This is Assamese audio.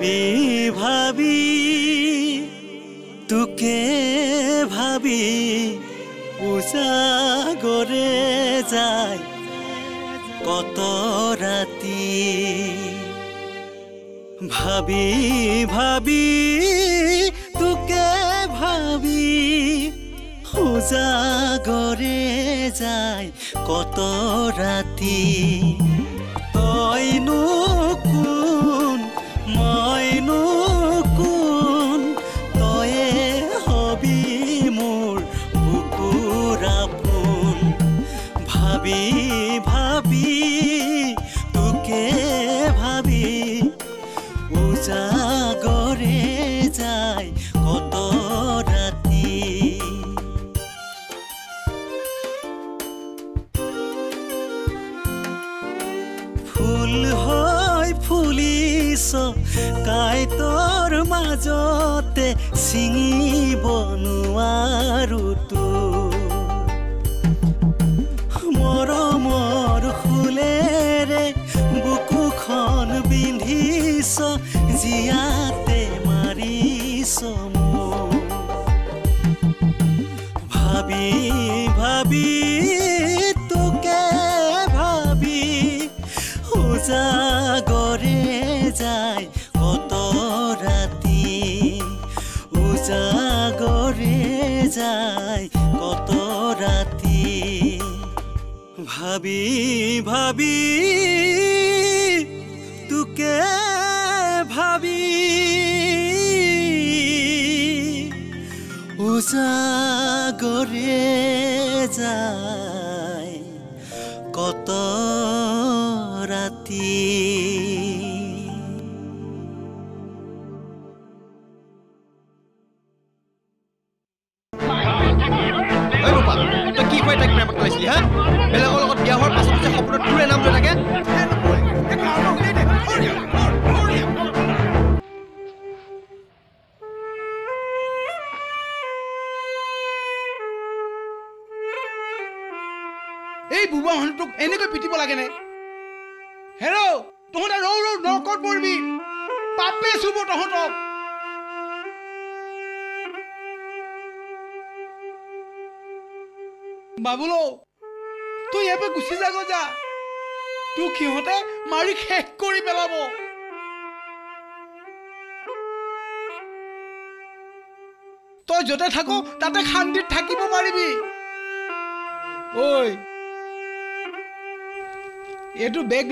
ভাবি ভাবি তোকে ভাবি উজাগরে যায় কত রাতি ভাবি ভাবি তোকে ভাবি উজাগরে যায় কত রাতি তইনো কোন মইনো কোন তয়ে হবি মোর বুকুৰ আপোন ভাবি ভাবি তোকে ভাবি উজাগৰে যায় কত ৰাতি ফুল হয় ফুলিছ কাইতৰ মাজতে ছিঙিব নোৱাৰো তো মৰমৰ ফুলেৰে বুকুখন বিন্ধিছ জিয়াতে মাৰিছ মোক ভাবি ভাবি তোকে ভাবি উজাগরে যায় কত রাতি উজাগরে যায় কত রাতি ভাবি ভাবি তোকে ভাবি উজাগরে যায় কত রাতি এই বুবা মানুহটোক এনেকৈ পিটিব লাগে নে হেৰো তহঁতে ৰৌ ৰৌ নৰকত পৰিবি পাপে চুব তহঁতক বাবুলো তুই ইয়াৰ পৰা গুচি যাব যা তোক সিহঁতে মাৰি শেষ কৰি পেলাব তই য'তে থাকো তাতে শান্তিত থাকিব পাৰিবি ঐ এইটো বেগ